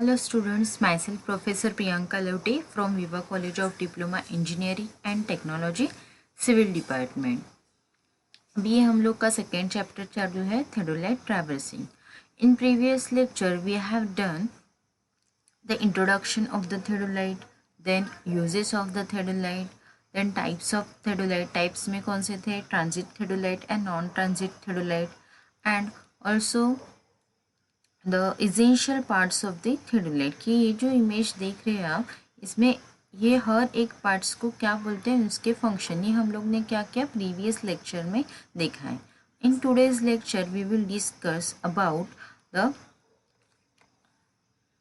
Hello students, myself Professor Priyanka Lote from Viva College of Diploma Engineering and Technology, Civil Department. अभी हम लोग का second chapter चालू है theodolite traversing. In previous lecture we have done the introduction of the theodolite, then uses of the theodolite, then types of theodolite. Types में कौन से थे? Transit theodolite and non-transit theodolite, and also the essential parts of the theodolite. कि ये जो image देख रहे हैं आप, इसमें ये हर एक पार्ट्स को क्या बोलते हैं, उसके फंक्शन. ये हम लोग ने क्या किया प्रीवियस लेक्चर में देखा है. In today's lecture we will discuss about the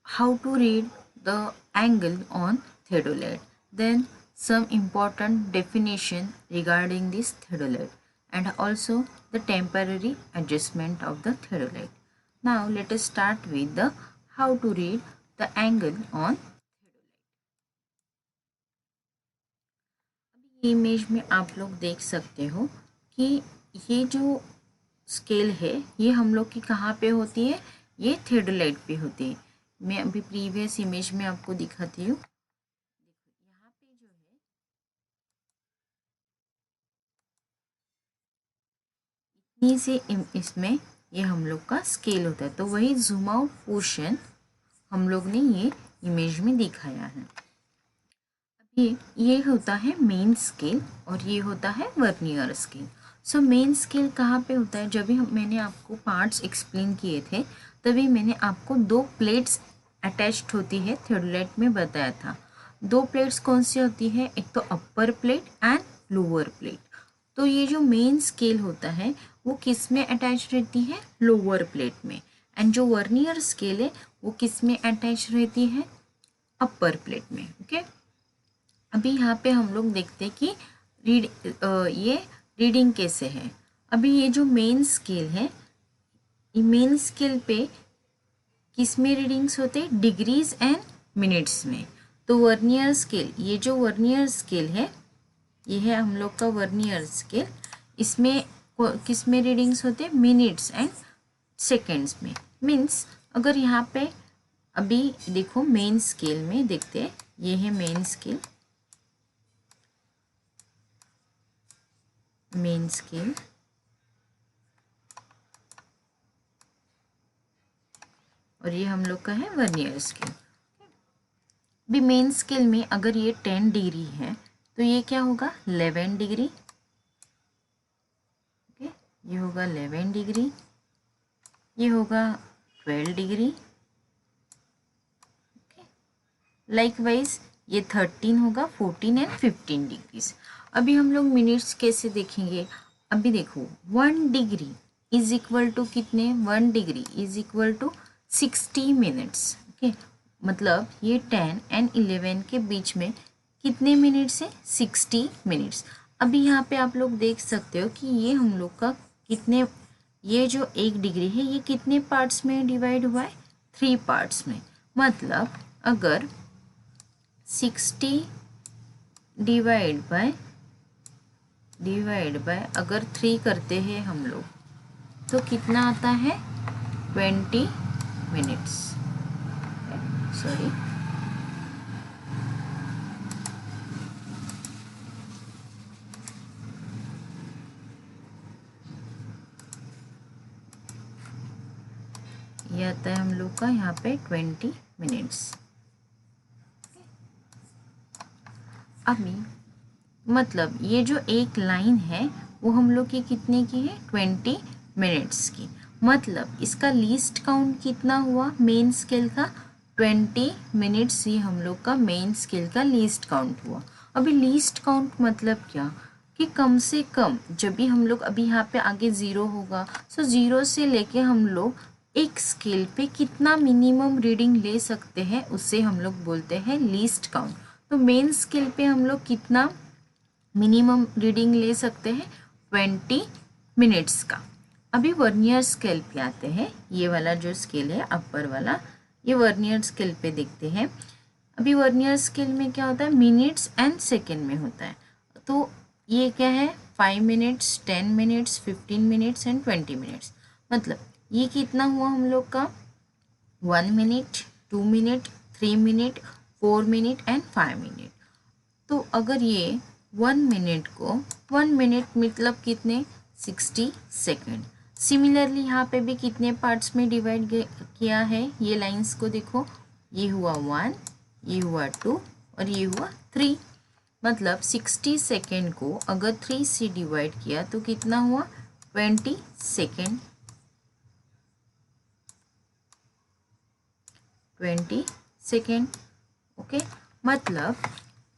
how to read the angle on theodolite, then some important definition regarding this theodolite, and also the temporary adjustment of the theodolite. Now let us start with the how to read the angle on theodolite. अभी image में आप लोग देख सकते हो कि ये जो स्केल है ये हम लोग की कहाँ पे होती है, ये थियोडोलाइट पे होती है. मैं अभी प्रीवियस इमेज में आपको दिखाती हूँ. यहाँ पे जो है इतनी से इसमें ये हम लोग का स्केल होता है. तो वही जूम आउट पोर्शन हम लोग ने ये इमेज में दिखाया है. ये होता है मेन स्केल और ये होता है vernier scale. So main scale कहाँ पे होता है? जब भी मैंने आपको पार्ट्स एक्सप्लेन किए थे तभी मैंने आपको दो प्लेट्स अटैच्ड होती है थियोडोलाइट में बताया था. दो प्लेट्स कौन सी होती है? एक तो अपर प्लेट एंड लोअर प्लेट. तो ये जो मेन स्केल होता है वो किस में अटैच रहती है? लोअर प्लेट में. एंड जो वर्नियर स्केल है वो किस में अटैच रहती है? अपर प्लेट में. ओके अभी यहाँ पे हम लोग देखते हैं कि ये रीडिंग कैसे है. अभी ये जो मेन स्केल है, ये मेन स्केल पे किस में रीडिंग्स होते हैं? डिग्रीज एंड मिनट्स में. तो वर्नियर स्केल, ये जो वर्नियर स्केल है ये है हम लोग का वर्नियर स्केल. इसमें किस में रीडिंग्स होते हैं? मिनट्स एंड सेकेंड्स में. मीन्स अगर यहाँ पे अभी देखो मेन स्केल में देखते हैं, ये है मेन स्केल. मेन स्केल और ये हम लोग का है वर्नियर स्केल. भी मेन स्केल में अगर ये 10 डिग्री है तो ये क्या होगा? 11 डिग्री. ओके ये होगा 11 डिग्री, ये होगा 12 डिग्री. ओके लाइकवाइज ये 13 होगा, 14 एंड 15 डिग्रीज. अभी हम लोग मिनट्स कैसे देखेंगे? अभी देखो 1 डिग्री इज इक्वल टू कितने? 1 degree is equal to 60 minutes. Okay मतलब ये 10 एंड 11 के बीच में कितने मिनट्स है? 60 मिनट्स. अभी यहाँ पे आप लोग देख सकते हो कि ये हम लोग का कितने, ये जो 1 डिग्री है ये कितने पार्ट्स में डिवाइड हुआ है? 3 पार्ट्स में. मतलब अगर 60 डिवाइड बाय अगर 3 करते हैं हम लोग तो कितना आता है? 20 मिनट्स. सॉरी ये आता है हम लोग का यहाँ पे 20 मिनट्स. अभी मतलब ये जो एक लाइन है वो हम लोग की कितने की है? 20 मिनट्स की. मतलब इसका लीस्ट काउंट कितना हुआ मेन स्केल का? 20 मिनट्स ही हम लोग का मेन स्केल का लीस्ट काउंट हुआ. अभी लीस्ट काउंट मतलब क्या? कि कम से कम जब भी हम लोग, अभी यहाँ पे आगे 0 होगा, सो 0 से लेके हम लोग एक स्केल पे कितना मिनिमम रीडिंग ले सकते हैं उसे हम लोग बोलते हैं लीस्ट काउंट. तो मेन स्केल पे हम लोग कितना मिनिमम रीडिंग ले सकते हैं? 20 मिनट्स का. अभी वर्नियर स्केल पे आते हैं. ये वाला जो स्केल है अपर वाला, ये वर्नियर स्केल पे देखते हैं. अभी वर्नियर स्केल में क्या होता है? मिनट्स एंड सेकेंड में होता है. तो ये क्या है? 5 minutes, 10 minutes, 15 minutes and 20 minutes. मतलब ये कितना हुआ हम लोग का? 1 minute, 2 minute, 3 minute, 4 minute and 5 minute. तो अगर ये 1 मिनट को 1 मिनट मतलब कितने 60 सेकेंड। सिमिलरली यहाँ पे भी कितने पार्ट्स में डिवाइड किया है, ये लाइंस को देखो, ये हुआ 1, ये हुआ 2 और ये हुआ 3। मतलब 60 सेकेंड को अगर 3 से डिवाइड किया तो कितना हुआ 20 सेकेंड। 20 सेकेंड। ओके, मतलब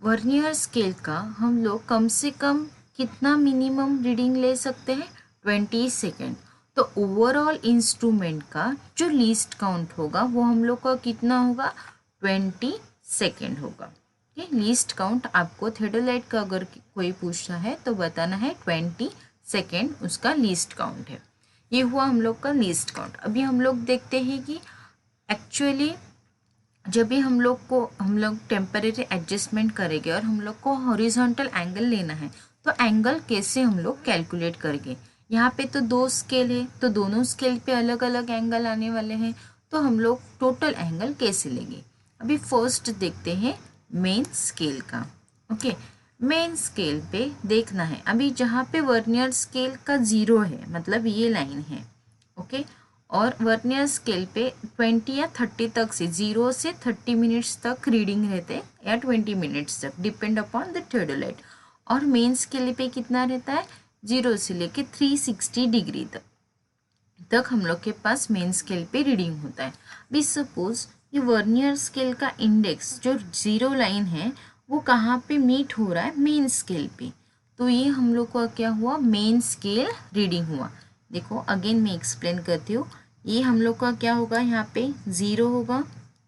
वर्नियर स्केल का हम लोग कम से कम कितना मिनिमम रीडिंग ले सकते हैं 20 सेकेंड। तो ओवरऑल इंस्ट्रूमेंट का जो लीस्ट काउंट होगा वो हम लोग का कितना होगा 20 सेकेंड होगा। लीस्ट काउंट आपको थियोडोलाइट का अगर कोई पूछता है तो बताना है 20 सेकेंड उसका लीस्ट काउंट है। ये हुआ हम लोग का लीस्ट काउंट। अभी हम लोग देखते हैं कि एक्चुअली जब भी हम लोग टेम्परेरी एडजस्टमेंट करेंगे और हम लोग को हॉरिजॉन्टल एंगल लेना है तो एंगल कैसे हम लोग कैलकुलेट करेंगे। यहाँ पे तो 2 स्केल है तो दोनों स्केल पे अलग अलग एंगल आने वाले हैं, तो हम लोग टोटल एंगल कैसे लेंगे। अभी फर्स्ट देखते हैं मेन स्केल का। ओके, मेन स्केल पे देखना है, अभी जहाँ पे वर्नियर स्केल का 0 है मतलब ये लाइन है। ओके, और वर्नियर स्केल पे 20 या 30 तक से 0 से 30 मिनट्स तक रीडिंग रहते हैं या 20 मिनट्स तक डिपेंड अपॉन द थियोडोलाइट। और मेन स्केल पे कितना रहता है 0 से लेके 360 डिग्री तक हम लोग के पास मेन स्केल पे रीडिंग होता है। अभी सपोज ये वर्नियर स्केल का इंडेक्स जो 0 लाइन है वो कहाँ पे मीट हो रहा है मेन स्केल पे, तो ये हम लोग का क्या हुआ मेन स्केल रीडिंग हुआ। देखो अगेन मैं एक्सप्लेन करती हूँ, ये हम लोग का क्या होगा यहाँ पे 0 होगा।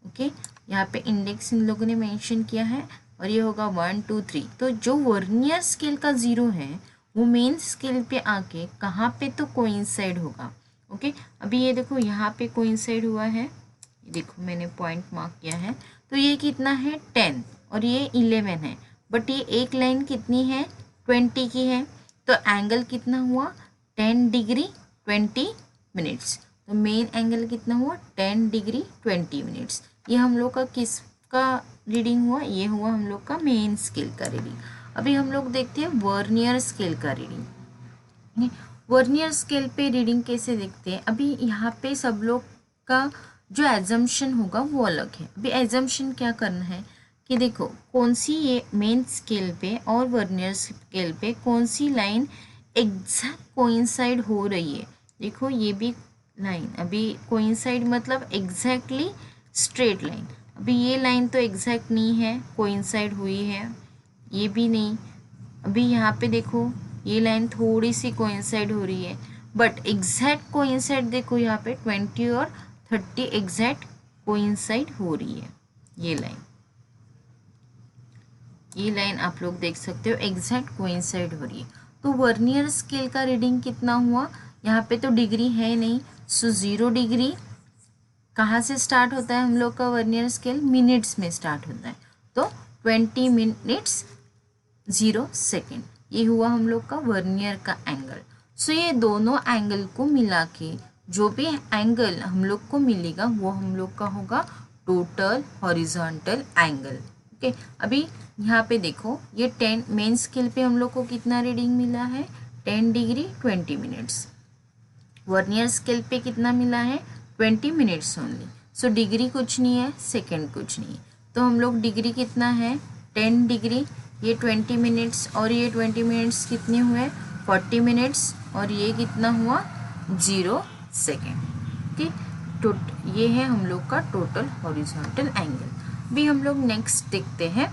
ओके, यहाँ पे इंडेक्स इन लोगों ने मेंशन किया है और ये होगा 1 2 3। तो जो वर्नियर स्केल का 0 है वो मेन स्केल पे आके कहाँ पे तो कोइंसाइड होगा। ओके, अभी ये देखो यहाँ पे कोइंसाइड हुआ है, ये देखो मैंने पॉइंट मार्क किया है। तो ये कितना है 10 और ये 11 है, बट ये एक लाइन कितनी है 20 की है, तो एंगल कितना हुआ 10 डिग्री 20 मिनट्स। तो मेन एंगल कितना हुआ 10 डिग्री 20 मिनट्स। ये हम लोग का किसका रीडिंग हुआ, ये हुआ हम लोग का मेन स्केल का रीडिंग। अभी हम लोग देखते हैं वर्नियर स्केल का रीडिंग। वर्नियर स्केल पे रीडिंग कैसे देखते हैं, अभी यहाँ पे सब लोग का जो एजम्पशन होगा वो अलग है। अभी एजम्पशन क्या करना है कि देखो कौन सी ये मेन स्केल पे और वर्नियर स्केल पे कौन सी लाइन एग्जैक्ट कोइंसाइड हो रही है। देखो ये भी लाइन अभी कोइंसाइड मतलब एग्जैक्टली स्ट्रेट लाइन। अभी ये लाइन तो एग्जैक्ट नहीं है, कोइंसाइड हुई है, ये भी नहीं। अभी यहाँ पे देखो ये लाइन थोड़ी सी कोइंसाइड हो रही है, बट एग्जैक्ट कोइंसाइड देखो यहाँ पे 20 और 30 एग्जैक्ट कोइंसाइड हो रही है। ये लाइन आप लोग देख सकते हो एग्जैक्ट कोइंसाइड हो रही है। तो वर्नियर स्केल का रीडिंग कितना हुआ, यहाँ पे तो डिग्री है नहीं, सो 0 डिग्री कहाँ से स्टार्ट होता है हम लोग का वर्नियर स्केल मिनट्स में स्टार्ट होता है, तो 20 मिनट्स 0 सेकेंड। ये हुआ हम लोग का वर्नियर का एंगल। सो ये दोनों एंगल को मिला के जो भी एंगल हम लोग को मिलेगा वो हम लोग का होगा टोटल हॉरिजॉन्टल एंगल। ओके, अभी यहाँ पे देखो ये 10 मेन स्केल पे हम लोग को कितना रीडिंग मिला है 10 डिग्री 20 मिनट्स। वर्नियर स्केल पे कितना मिला है 20 मिनट्स ओनली। सो डिग्री कुछ नहीं है, सेकेंड कुछ नहीं है, तो हम लोग डिग्री कितना है 10 डिग्री, ये 20 मिनट्स और ये 20 मिनट्स कितने हुए 40 मिनट्स और ये कितना हुआ 0 सेकेंड। ठीक, ये है हम लोग का टोटल हॉरिजॉन्टल एंगल। भी हम लोग नेक्स्ट देखते हैं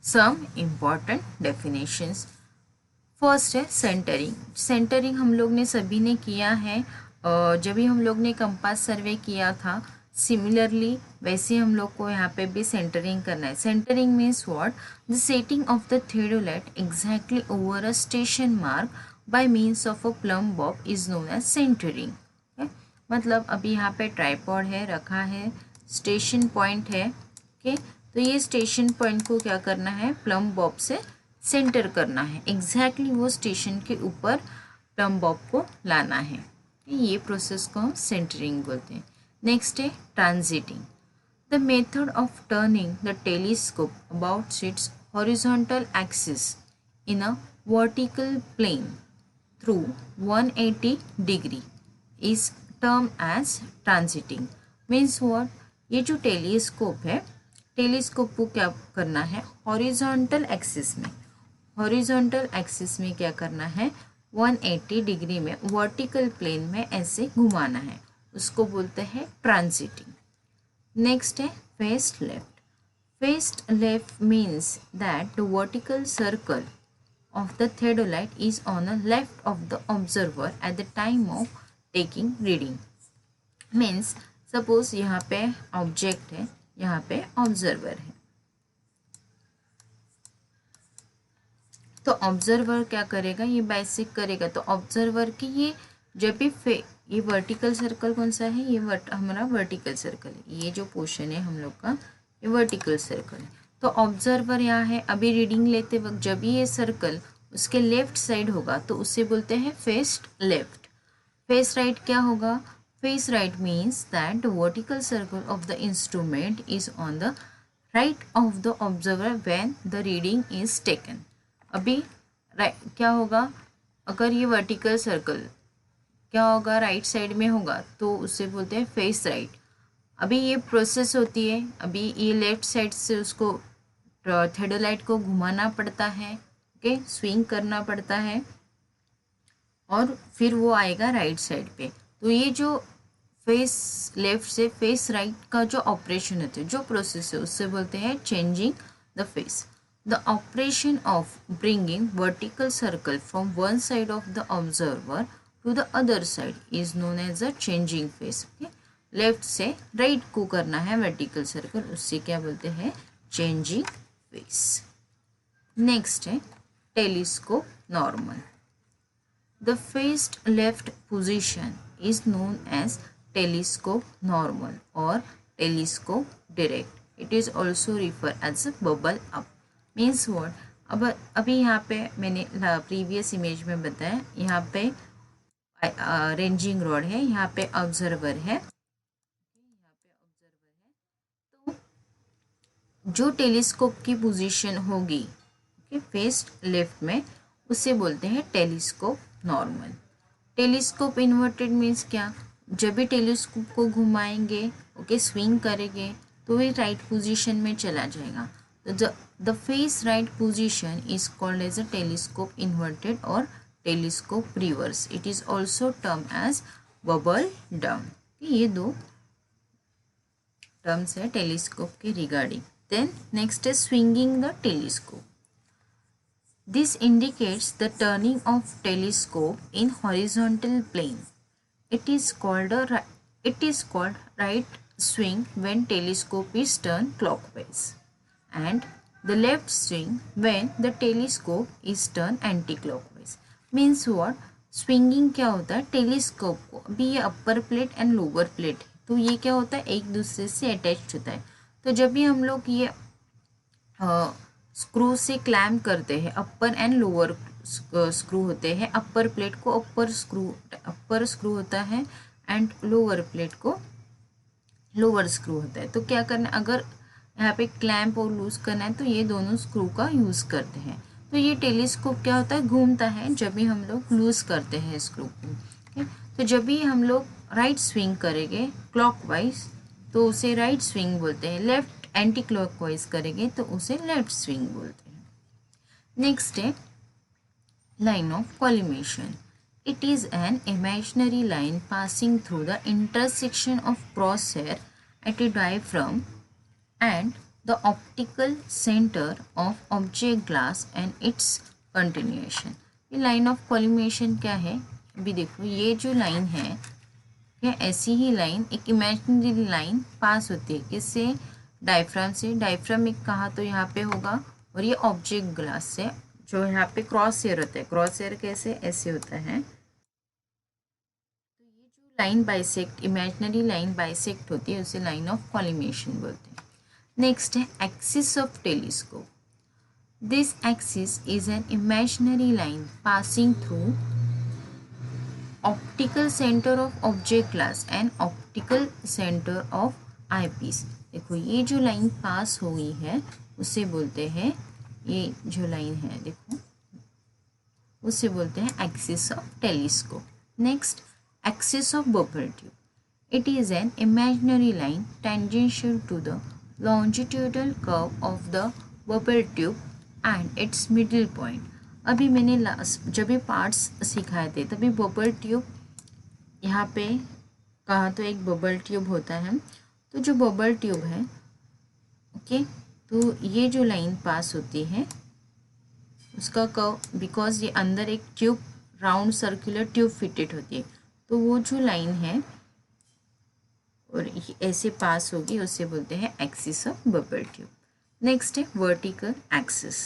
सम इम्पॉर्टेंट डेफिनेशंस। फर्स्ट है सेंटरिंग। सेंटरिंग हम लोग ने सभी ने किया है, जब भी हम लोग ने कंपास सर्वे किया था सिमिलरली वैसे हम लोग को यहाँ पे भी सेंटरिंग करना है। Centering means what, the setting of the theodolite exactly over a station mark by means of a plumb bob is known as centering. मतलब अभी यहाँ पे ट्राइपॉड है रखा है, स्टेशन पॉइंट है। ओके, तो ये स्टेशन पॉइंट को क्या करना है प्लम बॉब से सेंटर करना है, एग्जैक्टली वो स्टेशन के ऊपर प्लम बॉब को लाना है। ये प्रोसेस को हम सेंटरिंग बोलते हैं। नेक्स्ट है transiting, the method of turning the telescope about its horizontal axis in a vertical plane through 180 degree is term as transiting. Means what, ये जो टेलीस्कोप है, टेलीस्कोप को क्या करना है, हॉरिजॉन्टल एक्सिस में, हॉरिजॉन्टल एक्सिस में क्या करना है, 180 डिग्री में वर्टिकल प्लेन में ऐसे घुमाना है, उसको बोलते हैं ट्रांजिटिंग। नेक्स्ट है faced left, faced left means that the vertical circle of the theodolite is on the left of the observer at the time of taking reading। Means suppose यहाँ पे ऑब्जेक्ट है, यहाँ पे ऑब्जर्वर है, तो observer क्या करेगा, ये बाइसेक्ट करेगा, तो ऑब्जर्वर की ये जब भी ये वर्टिकल सर्कल कौन सा है, ये हमारा वर्टिकल सर्कल है, ये जो पोर्शन है हम लोग का ये वर्टिकल सर्कल है। तो ऑब्जर्वर यहाँ है, अभी रीडिंग लेते वक्त जब भी ये सर्कल उसके लेफ्ट साइड होगा तो उसे बोलते हैं फेस्ड लेफ्ट। फेस राइट क्या होगा, face right means that the vertical circle of the instrument is on the right of the observer when the reading is taken. अभी क्या होगा, अगर ये वर्टिकल सर्कल क्या होगा, राइट साइड में होगा तो उसे बोलते हैं फेस राइट। अभी ये प्रोसेस होती है, अभी ये लेफ्ट साइड से उसको थेडोलाइट को घुमाना पड़ता है, ओके, स्विंग करना पड़ता है, और फिर वो आएगा राइट साइड पे। तो ये जो फेस लेफ्ट से फेस राइट का जो ऑपरेशन होता है, जो प्रोसेस है, उससे बोलते हैं changing the face. The operation of bringing vertical circle from one side of the observer to the other side is known as a changing face. Left से राइट को करना है वर्टिकल सर्कल, उससे क्या बोलते हैं, चेंजिंग फेस। नेक्स्ट है telescope normal, the faced left position is known as telescope normal और telescope direct. It is also refer as a bubble up. Means what, अब अभी यहाँ पे मैंने प्रीवियस इमेज में बताया, यहाँ पे रेंजिंग रॉड है, यहाँ पे ऑब्जर्वर है, तो जो टेलीस्कोप की पोजीशन होगी फेस्ड लेफ्ट में, उसे बोलते हैं telescope normal. Telescope inverted means क्या, जब भी टेलीस्कोप को घुमाएंगे, ओके, स्विंग करेंगे, तो वे राइट पोजीशन में चला जाएगा। तो the face right position is called as a telescope inverted और telescope reverse. It is also term as bubble down. ये दो टर्म्स है टेलीस्कोप के regarding. Then next is swinging the telescope. This indicates the turning of telescope in horizontal plane. It is called right swing when telescope is turned clockwise, and the left swing when the telescope is turned anti-clockwise. Means what? Swinging क्या होता है, telescope को, अभी ये अपर plate and lower plate है, तो ये क्या होता है, एक दूसरे से अटैच होता है। तो जब भी हम लोग ये स्क्रू से क्लैम्प करते हैं, अपर एंड लोअर स्क्रू होते हैं, अपर प्लेट को अपर स्क्रू होता है एंड लोअर प्लेट को लोअर स्क्रू होता है। तो क्या करना है, अगर यहाँ पे क्लैम्प और लूज करना है तो ये दोनों स्क्रू का यूज़ करते हैं। तो ये टेलीस्कोप क्या होता है, घूमता है जब भी हम लोग लूज करते हैं स्क्रू को। तो जब भी हम लोग राइट स्विंग करेंगे क्लॉकवाइज तो उसे राइट स्विंग बोलते हैं, लेफ्ट एंटी क्लॉकवाइज करेंगे तो उसे लेफ्ट स्विंग बोलते हैं। नेक्स्ट है line of collimation. It is an imaginary line passing through the intersection of crosshair at a diaphragm and the optical center of object glass and its continuation। ये line of collimation क्या है, अभी देखो ये जो line है, क्या ऐसी ही लाइन एक इमेजिनरी लाइन पास होती है, किससे, डायफ्राम से। डायफ्राम एक कहा तो यहाँ पे होगा, और ये ऑब्जेक्ट ग्लास से, जो यहाँ पे क्रॉस हेयर होता है। क्रॉस हेयर कैसे, ऐसे होता है। तो ये जो line bisect, imaginary line bisect होती है, उसे लाइन ऑफ कॉलिमेशन बोलते हैं। नेक्स्ट है axis of telescope. This axis is an imaginary line passing through optical centre of object class and optical centre of eye piece. देखो ये जो line पास हो गई है उसे बोलते हैं, ये जो लाइन है देखो उसे बोलते हैं axis of telescope. Next, axis of bubble tube. It is an imaginary line tangential to the longitudinal curve of the bubble tube and its middle point। अभी मैंने जब भी पार्ट्स सिखाए थे तभी बबल ट्यूब यहाँ पे कहा, तो एक बबल ट्यूब होता है। तो जो बबल ट्यूब है ओके, तो ये जो लाइन पास होती है उसका कर्व, बिकॉज ये अंदर एक tube round circular tube fitted होती है, तो वो जो लाइन है और ऐसे पास होगी उसे बोलते हैं axis of bubble tube. Next है vertical axis.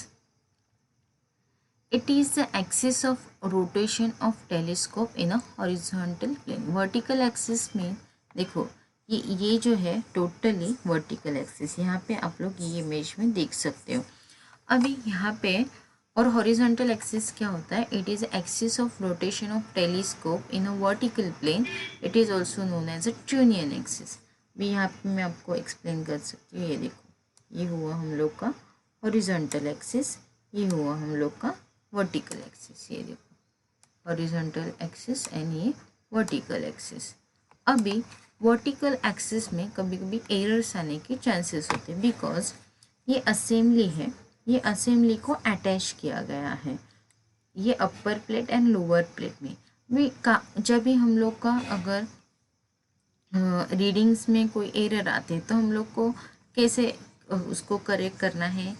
It is the axis of rotation of telescope in a horizontal plane. Vertical axis में देखो ये जो है टोटली वर्टिकल एक्सिस, यहाँ पे आप लोग ये इमेज में देख सकते हो। अभी यहाँ पे और हॉरिजॉन्टल एक्सिस क्या होता है, it is axis of rotation of telescope in a vertical plane. It is also known as a trunnion axis. भी यहाँ पे मैं आपको एक्सप्लेन कर सकती हूँ। ये देखो ये हुआ हम लोग का हॉरिजॉन्टल एक्सिस, ये हुआ हम लोग का वर्टिकल एक्सिस। ये देखो हॉरिजॉन्टल एक्सिस एंड ये वर्टिकल एक्सिस। अभी वर्टिकल एक्सिस में कभी कभी एरर्स आने के चांसेस होते हैं, बिकॉज ये असेंबली है, ये असेंबली को अटैच किया गया है ये अपर प्लेट एंड लोअर प्लेट में भी जब भी हम लोग का अगर रीडिंग्स में कोई एरर आते हैं तो हम लोग को कैसे उसको करेक्ट करना है।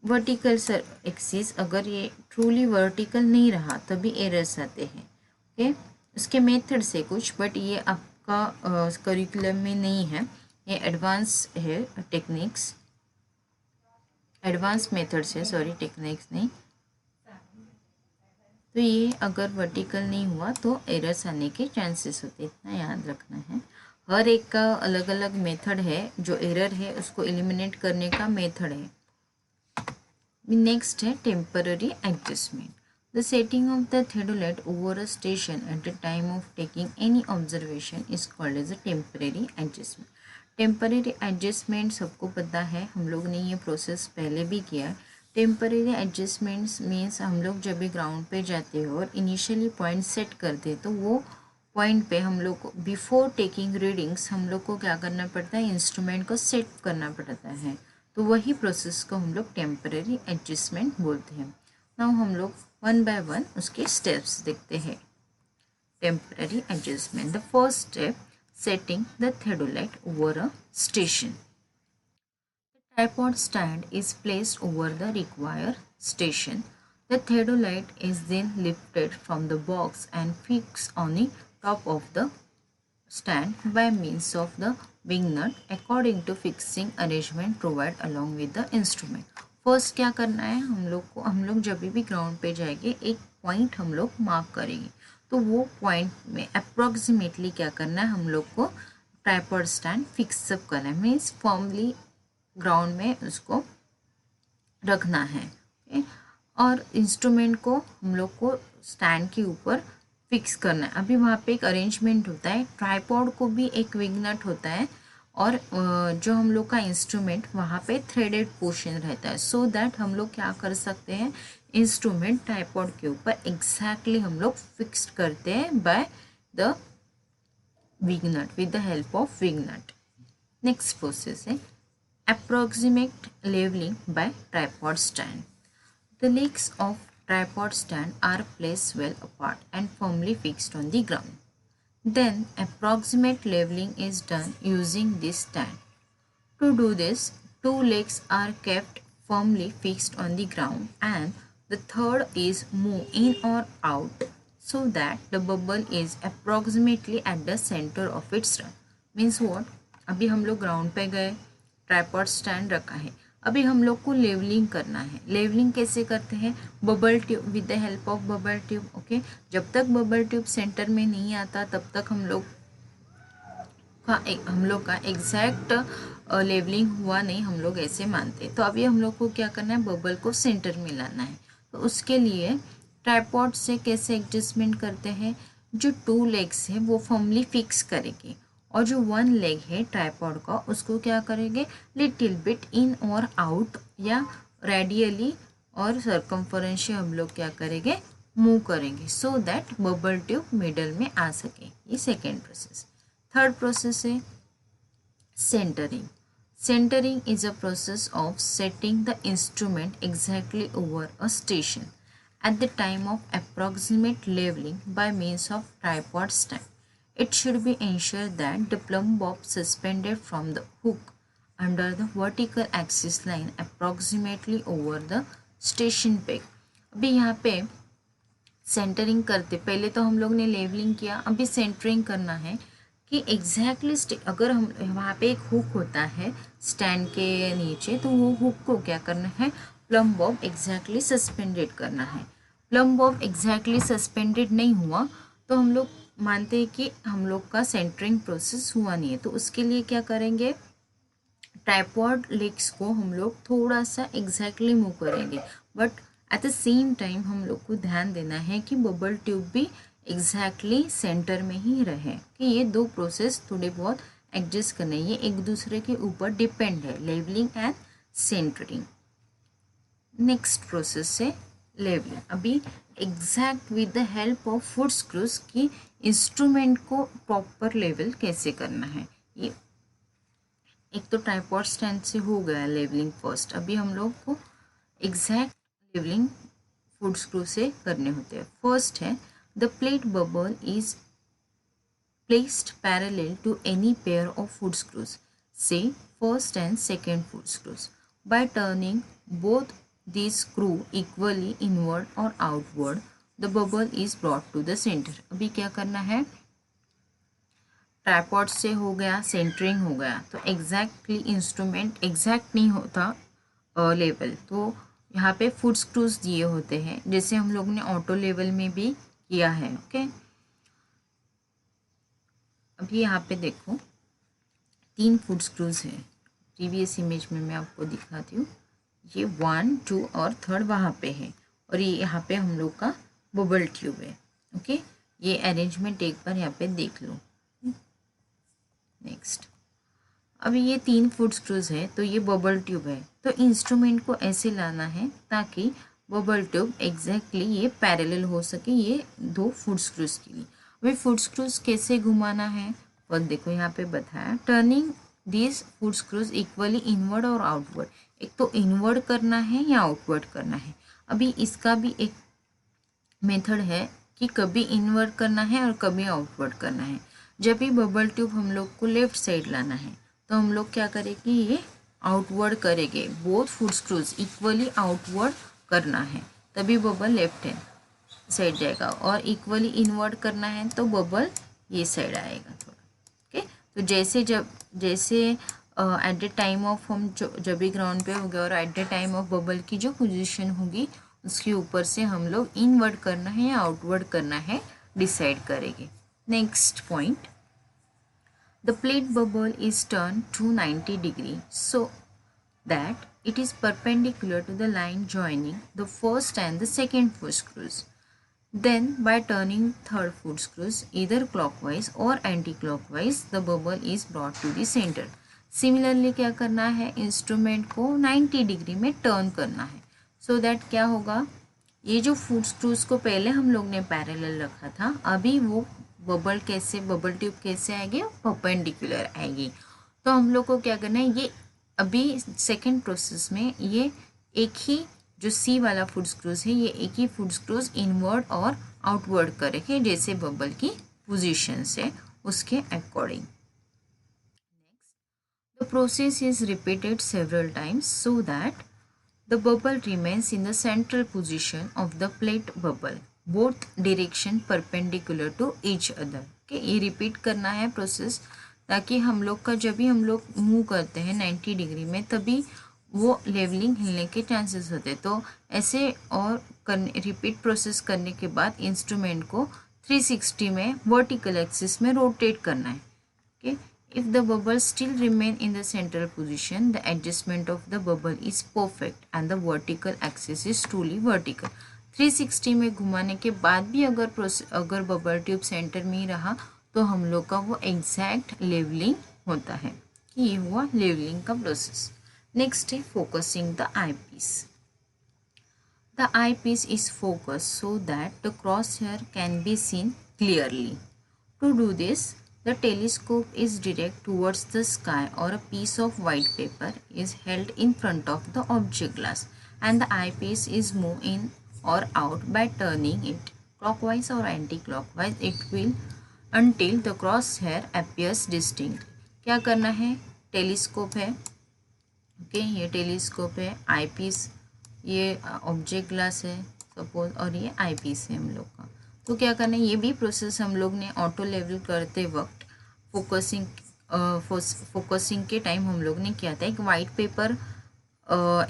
वर्टिकल एक्सिस अगर ये ट्रूली वर्टिकल नहीं रहा तभी एरर्स आते हैं। ओके, उसके मेथड से कुछ, बट ये आपका करिकुलम में नहीं है, ये एडवांस है टेक्निक्स, एडवांस मेथड्स है, सॉरी टेक्निक्स नहीं। तो ये अगर वर्टिकल नहीं हुआ तो एरर्स आने के चांसेस होते, इतना याद रखना है। हर एक का अलग अलग मेथड है, जो एरर है उसको एलिमिनेट करने का मेथड है। नेक्स्ट है temporary adjustment. The setting of the theodolite over a station at the time of taking any observation is called as a temporary adjustment. Temporary adjustment सबको पता है, हम लोग ने ये प्रोसेस पहले भी किया है। टेम्पररी एडजस्टमेंट्स मीन्स हम लोग जब भी ग्राउंड पे जाते हो और इनिशियली पॉइंट सेट करते तो वो पॉइंट पे हम लोग को बिफोर टेकिंग रीडिंग्स हम लोग को क्या करना पड़ता है, इंस्ट्रूमेंट को सेट करना पड़ता है। तो वही प्रोसेस को हम लोग टेम्पररी एडजस्टमेंट बोलते हैं। नाउ हम लोग वन बाय वन उसके स्टेप्स देखते हैं। Temporary adjustment, the first step, setting the theodolite over a station. The tripod stand is placed over the required station. The theodolite is then lifted from the box and fixed on the top of the stand by means of the wing nut according to fixing arrangement provided along with the instrument. First क्या करना है हम लोग जब भी ground पे जाएंगे एक पॉइंट हम लोग मार्क करेंगे, तो वो पॉइंट में अप्रॉक्सीमेटली क्या करना है, हम लोग को ट्राइपॉड स्टैंड फिक्स अप करना है, मीन्स फॉर्मली ग्राउंड में उसको रखना है। और इंस्ट्रूमेंट को हम लोग को स्टैंड के ऊपर फिक्स करना है। अभी वहाँ पे एक अरेंजमेंट होता है, ट्राइपॉड को भी एक विंग नट होता है और जो हम लोग का इंस्ट्रूमेंट वहाँ पे थ्रेडेड पोर्शन रहता है, सो दैट हम लोग क्या कर सकते हैं, इंस्ट्रूमेंट ट्राइपॉड के ऊपर एग्जैक्टली हम लोग फिक्स करते हैं by the wing nut, with the help of wing nut. Next process है approximate leveling by tripod stand. The legs of tripod stand are placed well apart and firmly fixed on the ground. Then approximate leveling is done using this stand. To do this, two legs are kept firmly fixed on the ground and the third is moved in or out so that the bubble is approximately at the center of its run. Means what? अभी हम लोग ground पे गए, tripod stand रखा है, अभी हम लोग को लेवलिंग करना है। लेवलिंग कैसे करते हैं, bubble tube, with the help of bubble tube. Okay, जब तक बबल ट्यूब सेंटर में नहीं आता तब तक हम लोग का एग्जैक्ट लेवलिंग हुआ नहीं, हम लोग ऐसे मानते हैं। तो अभी हम लोग को क्या करना है, बबल को सेंटर में लाना है। तो उसके लिए ट्राइपॉड से कैसे एडजस्टमेंट करते हैं, जो 2 लेग्स है वो फर्मली फिक्स करेंगे और जो 1 लेग है ट्राइपॉड का उसको क्या करेंगे, लिटिल बिट इन और आउट या रेडियली और सर्कम्फरेंशियल हम लोग क्या करेंगे, मूव करेंगे so that bubble tube middle में आ सके। ये सेकेंड प्रोसेस। थर्ड प्रोसेस है centering. Centering is a process of setting the instrument exactly over a station at the time of approximate leveling by means of tripod stand. It should be ensured that the plumb bob suspended from the hook under the vertical axis line approximately over the station peg. अभी यहाँ पे centering करते, पहले तो हम लोग ने levelling किया, अभी सेंटरिंग करना है कि एग्जैक्टली अगर हम वहाँ पे एक हुक होता है स्टैंड के नीचे, तो वो हुक को क्या करना है, प्लम बॉब एग्जैक्टली सस्पेंडेड करना है। प्लम बॉब एग्जैक्टली सस्पेंडेड नहीं हुआ तो हम लोग मानते हैं कि हम लोग का सेंटरिंग प्रोसेस हुआ नहीं है। तो उसके लिए क्या करेंगे, ट्राइपॉड लेग्स को हम लोग थोड़ा सा एग्जैक्टली मूव करेंगे, but at the same time हम लोग को ध्यान देना है कि बबल ट्यूब भी एग्जैक्टली सेंटर में ही रहे, कि ये दो प्रोसेस थोड़े बहुत एडजस्ट करने, ये एक दूसरे के ऊपर डिपेंड है, levelling and centering. Next process है लेवलिंग। अभी exact with the help of foot screws की इंस्ट्रूमेंट को प्रॉपर लेवल कैसे करना है। ये एक तो ट्राइपॉड स्टैंड से हो गया लेवलिंग फर्स्ट, अभी हम लोग को एग्जैक्ट लेवलिंग फुट स्क्रू से करने होते हैं। फर्स्ट है the plate bubble is placed parallel to any pair of foot screws, say first and second foot screws, by turning both the screw equally inward और outward the bubble is brought to the centre. अभी क्या करना है, tripod से हो गया, centering हो गया, तो एग्जैक्टली इंस्ट्रूमेंट एग्जैक्ट नहीं होता लेवल, तो यहाँ पे फुट स्क्रूज दिए होते हैं, जैसे हम लोग ने ऑटो लेवल में भी किया है। ओके, अभी यहाँ पे देखो 3 फुट स्क्रूज है, प्रीवियस इमेज में मैं आपको दिखाती हूँ, ये 1, 2 और 3 वहाँ पे है, और ये यहाँ पे हम लोग का बबल ट्यूब है। ओके, ये अरेंजमेंट एक बार यहाँ पे देख लो। नेक्स्ट, अभी ये 3 फुट स्क्रूज है, तो ये बबल ट्यूब है, तो इंस्ट्रूमेंट को ऐसे लाना है ताकि बबल ट्यूब एग्जैक्टली ये पैरेलल हो सके ये 2 फुट स्क्रूज के लिए। अभी फुट स्क्रूज कैसे घुमाना है, और देखो यहाँ पे बताया, turning this foot screws equally inward और आउटवर्ड, एक तो इनवर्ड करना है या आउटवर्ड करना है। अभी इसका भी एक मेथड है कि कभी इनवर्ड करना है और कभी आउटवर्ड करना है। जब भी बबल ट्यूब हम लोग को लेफ्ट साइड लाना है तो हम लोग क्या करेंगे, ये आउटवर्ड करेंगे, both foot screws equally outward करना है, तभी बबल लेफ्ट हैंड साइड जाएगा, और इक्वली इनवर्ड करना है तो बबल ये साइड आएगा थोड़ा। ओके, तो जैसे एट द टाइम ऑफ हम जब भी ग्राउंड पे हो गया और eight the time of bubble की जो पोजीशन होगी उसके ऊपर से हम लोग इनवर्ड करना है या आउटवर्ड करना है डिसाइड करेंगे। Next point, the plate bubble is turned to 90 degree so that it is perpendicular to the line joining the first and the second foot screws. Then by turning third foot screws either clockwise or anti-clockwise the bubble is brought to the center. Similarly क्या करना है, instrument को 90 degree में turn करना है, so that क्या होगा, ये जो फुट स्क्रूज को पहले हम लोग ने पैरेलल रखा था, अभी वो बबल ट्यूब कैसे आएगी, परपेंडिकुलर आएगी। तो हम लोग को क्या करना है, ये अभी सेकंड प्रोसेस में ये एक ही जो सी वाला फुट स्क्रूज है, ये एक ही फुट स्क्रूज इनवर्ड और आउटवर्ड करेंगे जैसे बबल की पोजीशन से उसके according. The process is repeated several times so that the bubble remains in the central position of the plate bubble, both direction perpendicular to each other. Okay, ये repeat करना है process, ताकि हम लोग का जब भी हम लोग मूव करते हैं 90 डिग्री में तभी वो लेवलिंग हिलने के चांसेस होते हैं। तो ऐसे और रिपीट प्रोसेस करने के बाद इंस्ट्रूमेंट को 360 में वर्टिकल एक्सिस में रोटेट करना है। okay? If the bubbles still remain in the central position, the adjustment of the bubble is perfect and the vertical axis is truly vertical. 360 में घुमाने के बाद भी अगर बबल ट्यूब सेंटर में ही रहा तो हम लोग का वो एग्जैक्ट लेवलिंग होता है कि ये हुआ लेवलिंग का प्रोसेस। नेक्स्ट है focusing the eye piece. The eyepiece is focused so that the crosshair can be seen clearly. To do this, the telescope is directed towards the sky or a piece of white paper is held in front of the object glass and the eyepiece is moved in or out by turning it clockwise or anti-clockwise it will until the crosshair appears distinct. क्या करना है? Telescope है, okay ये telescope है, आई piece ये object glass है suppose, और ये आई पीस है हम लोग का। तो क्या करना है, ये भी प्रोसेस हम लोग ने ऑटो लेवल करते वक्त फोकसिंग के टाइम हम लोग ने किया था। एक वाइट पेपर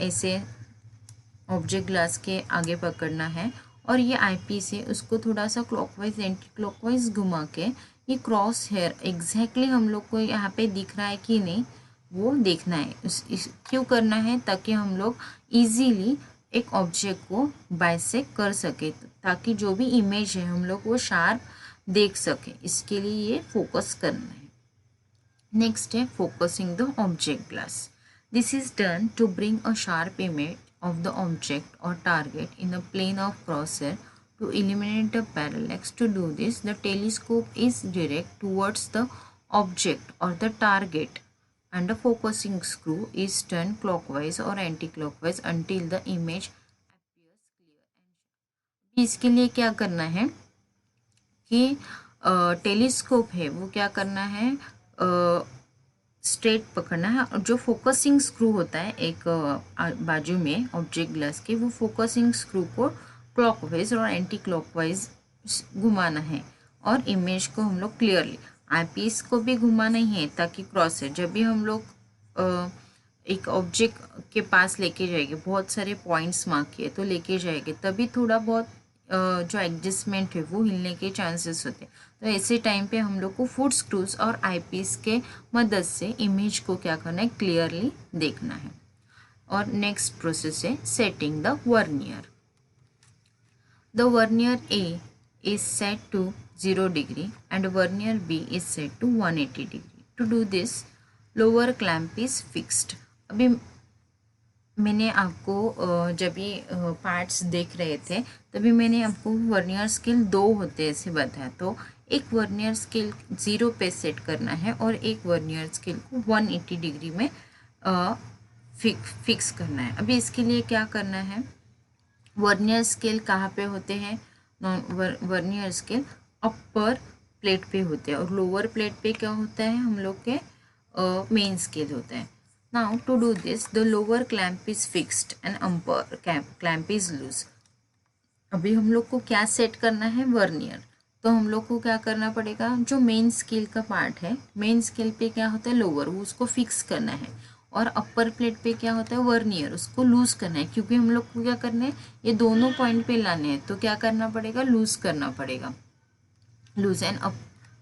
ऐसे ऑब्जेक्ट ग्लास के आगे पकड़ना है और ये आई पीस है, उसको थोड़ा सा क्लॉकवाइज एंटी क्लॉकवाइज घुमा के ये क्रॉस हेयर एग्जैक्टली हम लोग को यहाँ पे दिख रहा है कि नहीं वो देखना है। क्यों करना है? ताकि हम लोग इजीली एक ऑब्जेक्ट को बाइसेक्ट कर सके, ताकि जो भी इमेज है हम लोग वो शार्प देख सके, इसके लिए ये फोकस करना है। नेक्स्ट है focusing the object glass. This is done to bring a sharp image of the object or target in the plane of crosshair to eliminate the parallax. To do this, the telescope is direct towards the object or the target and the focusing screw is turned clockwise or anti-clockwise until the image appears clear and sharp. इसके लिए क्या करना है कि telescope है वो क्या करना है, स्ट्रेट पकड़ना है, और जो फोकसिंग स्क्रू होता है एक बाजू में ऑब्जेक्ट ग्लास के, वो फोकसिंग स्क्रू को क्लॉकवाइज और एंटी क्लॉकवाइज घुमाना है और इमेज को हम लोग क्लियरली, आई पीस को भी घुमाना ही है ताकि क्रॉस है। जब भी हम लोग एक ऑब्जेक्ट के पास लेके जाएंगे, बहुत सारे पॉइंट्स मार्क किए तो लेके जाएंगे, तभी थोड़ा बहुत जो एडजस्टमेंट है वो हिलने के चांसेस होते हैं। तो ऐसे टाइम पे हम लोग को फुट स्क्रूज और आईपीस के मदद से इमेज को क्या करना है, क्लियरली देखना है। और नेक्स्ट प्रोसेस है setting the vernier. The vernier A is set to 0 degree and vernier B is set to 180 degree. To do this lower clamp is fixed. अभी मैंने आपको जब ये पार्ट्स देख रहे थे तभी मैंने आपको वर्नियर स्केल 2 होते ऐसे बताया। तो एक वर्नियर स्केल 0 पे सेट करना है और एक वर्नियर स्केल को 180 डिग्री में फिक्स करना है। अभी इसके लिए क्या करना है, वर्नियर स्केल कहाँ पे होते हैं, वर्नियर स्केल अपर प्लेट पे होते हैं और लोअर प्लेट पे क्या होता है, हम लोग के मेन स्केल होता है। Now to do this, the lower clamp is fixed and upper clamp is loose. अभी हम लोग को क्या सेट करना है, वर्नियर। तो हम लोग को क्या करना पड़ेगा, जो मेन स्केल का पार्ट है, मेन स्केल पे क्या होता है लोअर, वो उसको फिक्स करना है, और अपर प्लेट पे क्या होता है वर्नियर, उसको लूज करना है। क्योंकि हम लोग को क्या करना है, ये दोनों पॉइंट पे लाने हैं, तो क्या करना पड़ेगा, लूज करना पड़ेगा। लूज एंड अप,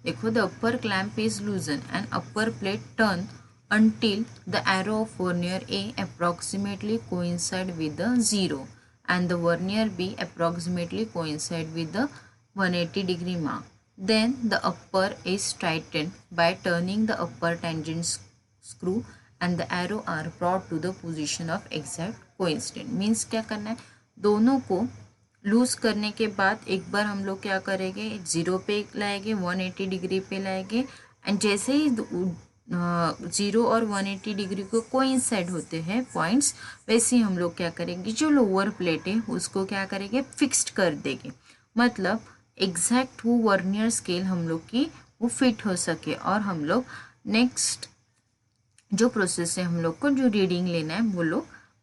देखो the upper clamp is लूजन and upper plate turn until the arrow of vernier A approximately coincide with the 0 and the vernier B approximately coincide with the 180 degree mark. Then the upper is tightened by turning the upper tangent screw and the arrow are brought to the position of exact coincidence. Means क्या करना है, दोनों को loose करने के बाद एक बार हम लोग क्या करेंगे, 0 पे लाएंगे, 180 डिग्री पे लाएंगे, एंड जैसे ही 0 और 180 डिग्री को कोइंसाइड होते हैं पॉइंट्स, वैसे ही हम लोग क्या करेंगे, जो लोअर प्लेट है उसको क्या करेंगे, फिक्स्ड कर देंगे। मतलब एग्जैक्ट वो वर्नियर स्केल हम लोग की वो फिट हो सके और हम लोग नेक्स्ट जो प्रोसेस है हम लोग को जो रीडिंग लेना है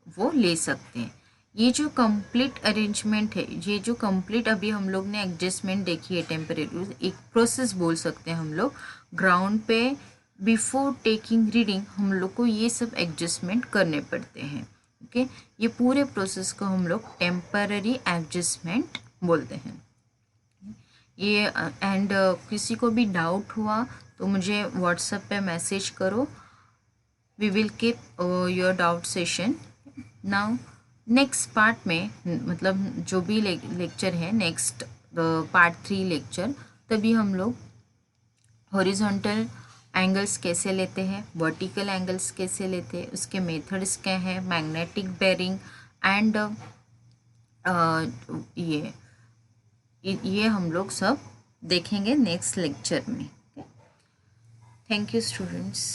वो ले सकते हैं। ये जो कंप्लीट अरेंजमेंट है, ये जो कंप्लीट अभी हम लोग ने एडजस्टमेंट देखी है टेम्परेरी, एक प्रोसेस बोल सकते हैं हम लोग। ग्राउंड पे बिफोर टेकिंग रीडिंग हम लोग को ये सब एडजस्टमेंट करने पड़ते हैं। ओके, ये पूरे प्रोसेस को हम लोग टेम्पररी एडजस्टमेंट बोलते हैं। ये एंड किसी को भी डाउट हुआ तो मुझे व्हाट्सएप पे मैसेज करो, we will keep your doubt session. Now next part में मतलब जो भी लेक्चर है, नेक्स्ट पार्ट 3 लेक्चर, तभी हम लोग हॉरिजॉन्टल एंगल्स कैसे लेते हैं, वर्टिकल एंगल्स कैसे लेते हैं, उसके मेथड्स क्या हैं, मैग्नेटिक बेरिंग एंड ये हम लोग सब देखेंगे नेक्स्ट लेक्चर में। Thank you students.